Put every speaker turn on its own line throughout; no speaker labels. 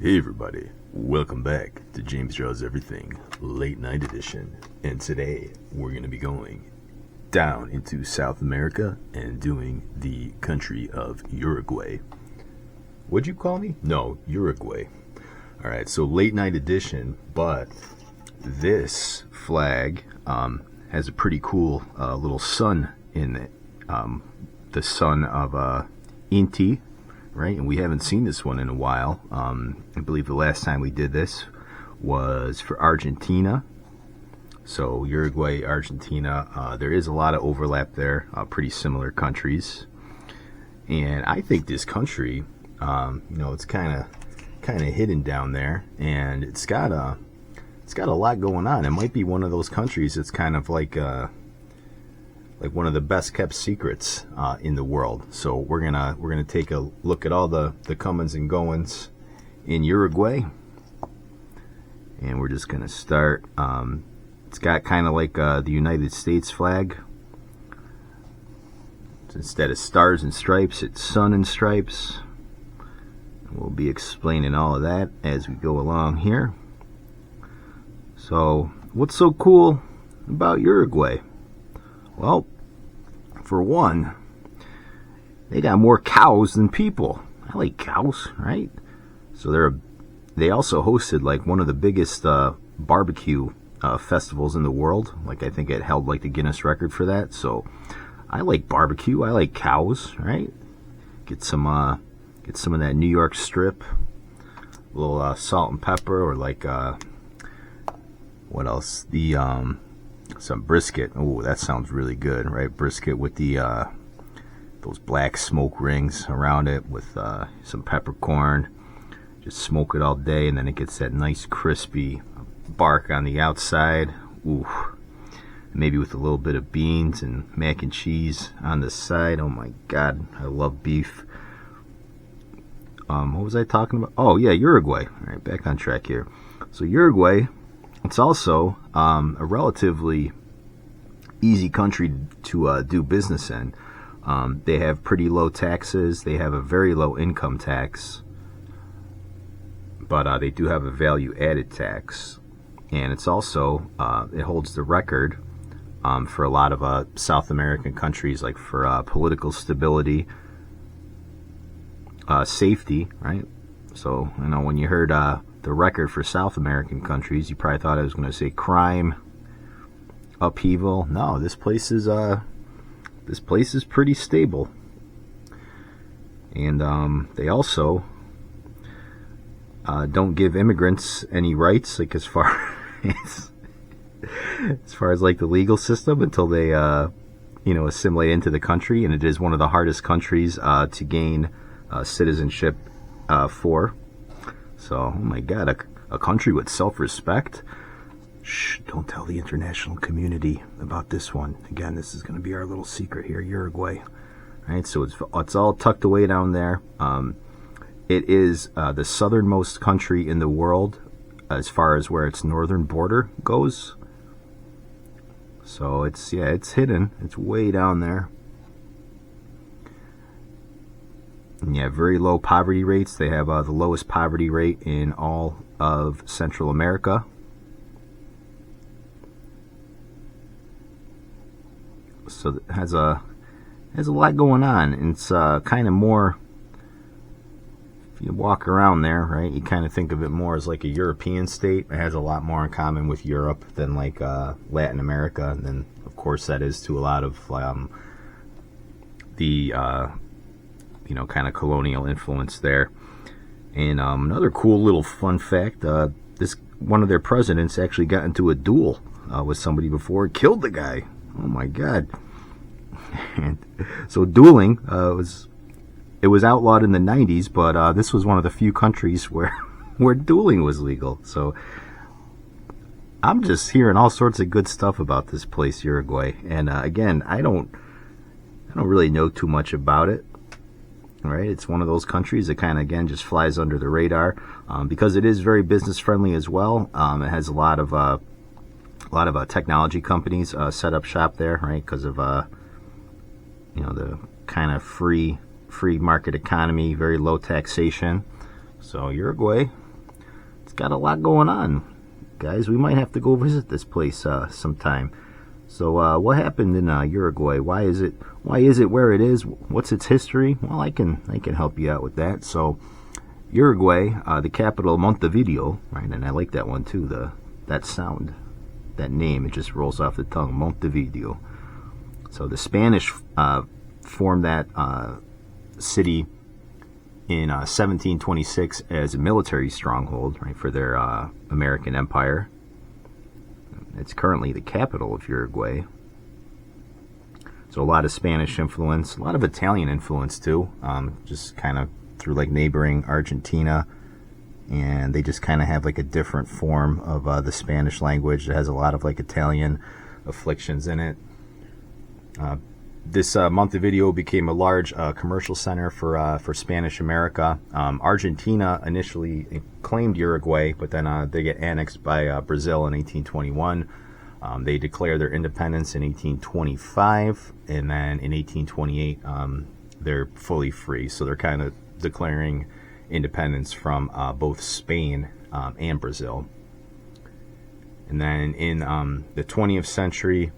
Hey everybody, welcome back to James Draws Everything, late night edition. And today we're going to be going down into South America and doing the country of Uruguay. What'd you call me? No, Uruguay. Alright, so late night edition, but this flag has a pretty cool little sun in it. The sun of Inti. Right, and we haven't seen this one in a while. I believe the last time we did this was for Argentina. So Uruguay, Argentina, there is a lot of overlap there, pretty similar countries. And I think this country, it's kind of hidden down there, and it's got a lot going on. It might be one of those countries that's kind of like one of the best kept secrets in the world. So we're gonna take a look at all the comings and goings in Uruguay, and we're just gonna start. It's got kind of like the United States flag. Instead of stars and stripes, it's sun and stripes. We'll be explaining all of that as we go along here. So what's so cool about Uruguay? Well, for one, they got more cows than people. I like cows, right? So they also hosted like one of the biggest barbecue festivals in the world. Like I think it held like the Guinness record for that. So I like barbecue. I like cows, right? Get some of that New York strip, a little salt and pepper, or like what else? Some brisket. Oh, that sounds really good, right? Brisket with the those black smoke rings around it with some peppercorn. Just smoke it all day, and then it gets that nice crispy bark on the outside. Ooh, maybe with a little bit of beans and mac and cheese on the side. Oh my God, I love beef. What was I talking about? Oh yeah, Uruguay. All right, back on track here. So Uruguay, it's also a relatively easy country to do business in. They have pretty low taxes. They have a very low income tax, but they do have a value-added tax. And it's also, it holds the record for a lot of South American countries, like for political stability, safety, right? So, when you heard the record for South American countries, you probably thought I was going to say crime, upheaval. No, this place is pretty stable. And they also don't give immigrants any rights, like as far as like the legal system, until they assimilate into the country. And it is one of the hardest countries to gain citizenship for. So, oh my God, a country with self-respect. Shh, don't tell the international community about this one. Again, this is going to be our little secret here, Uruguay. All right, so it's all tucked away down there. It is the southernmost country in the world as far as where its northern border goes. So it's hidden. It's way down there. And yeah, very low poverty rates. They have the lowest poverty rate in all of Central America. So it has a lot going on. And it's kind of more, if you walk around there, right, you kind of think of it more as like a European state. It has a lot more in common with Europe than like Latin America. And then, of course, that is to a lot of the kind of colonial influence there. And another cool little fun fact, this one of their presidents actually got into a duel with somebody before and killed the guy. Oh my God. And so dueling was outlawed in the 90s, but this was one of the few countries where dueling was legal. So I'm just hearing all sorts of good stuff about this place, Uruguay. And again, I don't really know too much about it. Right, it's one of those countries that kind of, again, just flies under the radar because it is very business friendly as well. It has a lot of technology companies set up shop there, right? Because of the kind of free market economy, very low taxation. So Uruguay,
got a lot going on, guys. We might have to go visit this place sometime. So what happened in Uruguay? Why is it where it is? What's its history? Well, I can help you out with that. So Uruguay, the capital Montevideo, right? And I like that one too. That sound, that name, it just rolls off the tongue. Montevideo. So the Spanish formed that city in 1726 as a military stronghold, right, for their American empire. It's currently the capital of Uruguay. So a lot of Spanish influence, a lot of Italian influence too, just kind of through like neighboring Argentina. And they just kind of have like a different form of the Spanish language. It has a lot of like Italian afflictions in it. This Montevideo became a large commercial center for Spanish America. Argentina initially claimed Uruguay, but then they get annexed by Brazil in 1821. They declare their independence in 1825, and then in 1828 they're fully free. So they're kind of declaring independence from both Spain and Brazil. And then in the 20th century,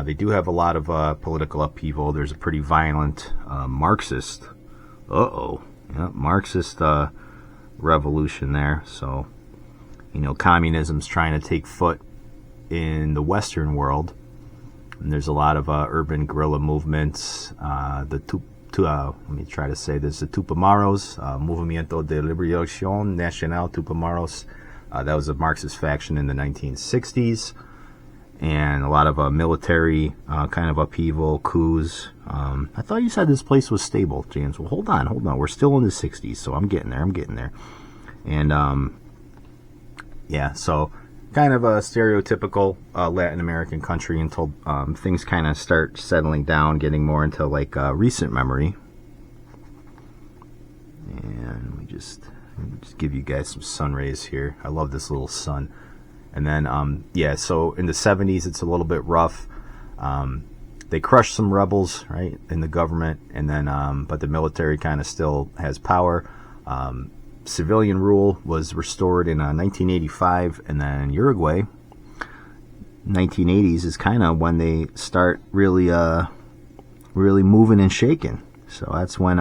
they do have a lot of political upheaval. There's a pretty violent Marxist, Marxist revolution there. So, communism's trying to take foot in the Western world. And there's a lot of urban guerrilla movements. Let me try to say this: the Tupamaros, Movimiento de Liberación Nacional Tupamaros. That was a Marxist faction in the 1960s. And a lot of military kind of upheaval, coups. I thought you said this place was stable, James. Well, hold on. We're still in the 60s, so I'm getting there. And, so kind of a stereotypical Latin American country until things kind of start settling down, getting more into, like, recent memory. And let me just give you guys some sun rays here. I love this little sun. And then, so in the 70s, it's a little bit rough. They crushed some rebels, right, in the government, and then, but the military kind of still has power. Civilian rule was restored in 1985, and then Uruguay, 1980s is kind of when they start really moving and shaking. So that's when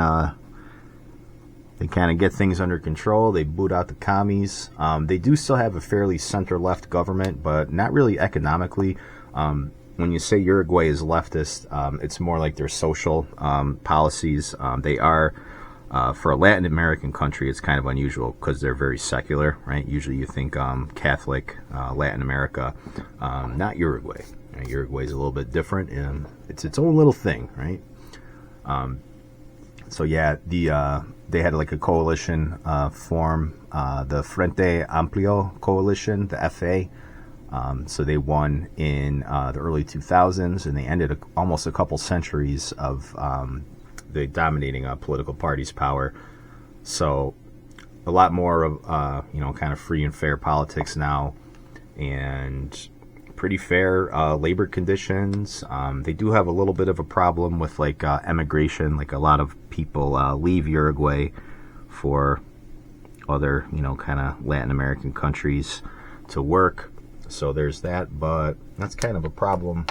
they kind of get things under control. They boot out the commies. They do still have a fairly center-left government, but not really economically. When you say Uruguay is leftist, it's more like their social policies. They are, for a Latin American country, it's kind of unusual because they're very secular, right? Usually you think Catholic, Latin America, not Uruguay. Uruguay is a little bit different, and it's its own little thing, right? They had like a coalition form, the Frente Amplio coalition, the FA. So they won in the early 2000s, and they ended almost a couple centuries of the dominating political party's power. So a lot more of kind of free and fair politics now, and pretty fair labor conditions. They do have a little bit of a problem with like emigration. Like a lot of people leave Uruguay for other kind of Latin American countries to work. So there's that, but that's kind of a problem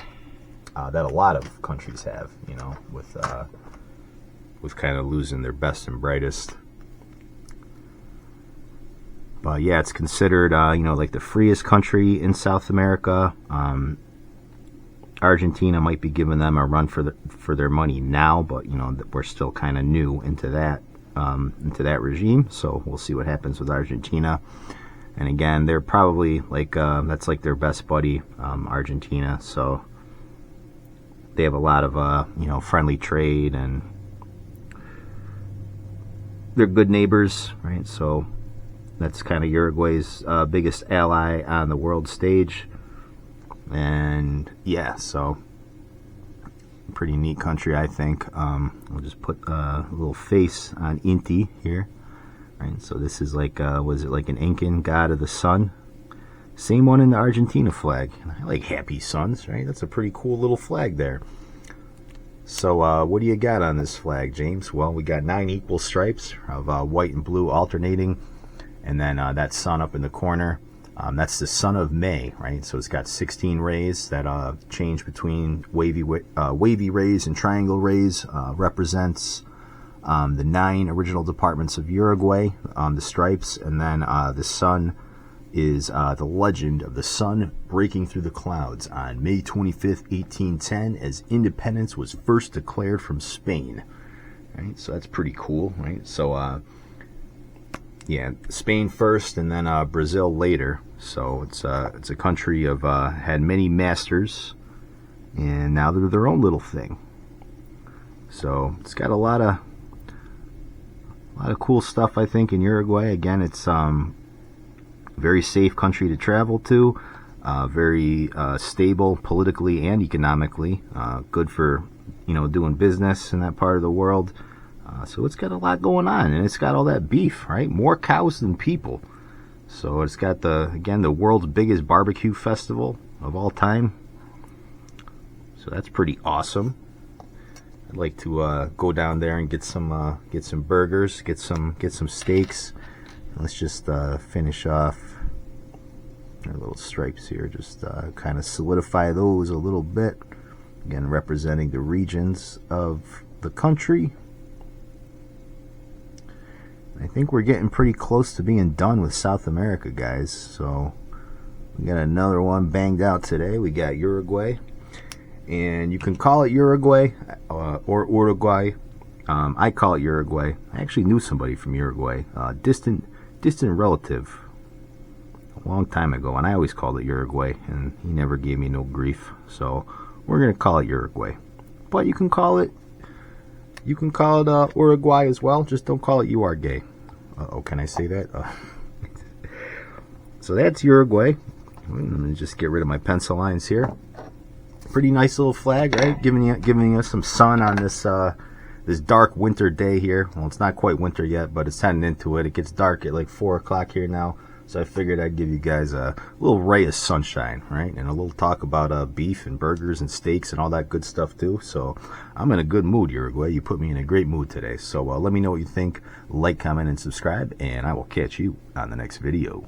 that a lot of countries have, with kind of losing their best and brightest. But yeah, it's considered, like the freest country in South America. Argentina might be giving them a run for their money now, but we're still kind of new into that regime. So we'll see what happens with Argentina. And again, they're probably like that's like their best buddy, Argentina. So they have a lot of friendly trade, and they're good neighbors, right? So that's kind of Uruguay's biggest ally on the world stage. And yeah, so pretty neat country, I think. We'll just put a little face on Inti here. Right, so this is like, was it like an Incan god of the sun? Same one in the Argentina flag. I like happy suns, right? That's a pretty cool little flag there. So what do you got on this flag, James? Well, we got 9 equal stripes of white and blue alternating. And then that sun up in the corner, that's the sun of May, right? So it's got 16 rays that change between wavy rays and triangle rays. Represents the 9 original departments of Uruguay, the stripes, and then the sun is the legend of the sun breaking through the clouds on May 25th, 1810, as independence was first declared from Spain. Right, so that's pretty cool, right? So yeah, Spain first, and then Brazil later. So it's a country of had many masters, and now they're their own little thing. So it's got a lot of cool stuff, I think, in Uruguay. Again, it's very safe country to travel to, very stable politically and economically, good for doing business in that part of the world. So it's got a lot going on, and it's got all that beef, right? More cows than people. So it's got the world's biggest barbecue festival of all time. So that's pretty awesome. I'd like to go down there and get some burgers, get some steaks. Let's just finish off our little stripes here. Just kind of solidify those a little bit. Again, representing the regions of the country. I think we're getting pretty close to being done with South America, guys. So we got another one banged out today. We got Uruguay, and you can call it Uruguay or Uruguay. I call it Uruguay. I actually knew somebody from Uruguay, distant relative, a long time ago, and I always called it Uruguay, and he never gave me no grief. So we're gonna call it Uruguay, but you can call it Uruguay as well. Just don't call it "you are gay." Oh, can I say that? So that's Uruguay. Let me just get rid of my pencil lines here. Pretty nice little flag, right? Giving us some sun on this this dark winter day here. Well, it's not quite winter yet, but it's heading into it. It gets dark at like 4 o'clock here now. So I figured I'd give you guys a little ray of sunshine, right? And a little talk about beef and burgers and steaks and all that good stuff too. So I'm in a good mood, Uruguay. You put me in a great mood today. So let me know what you think. Like, comment, and subscribe, and I will catch you on the next video.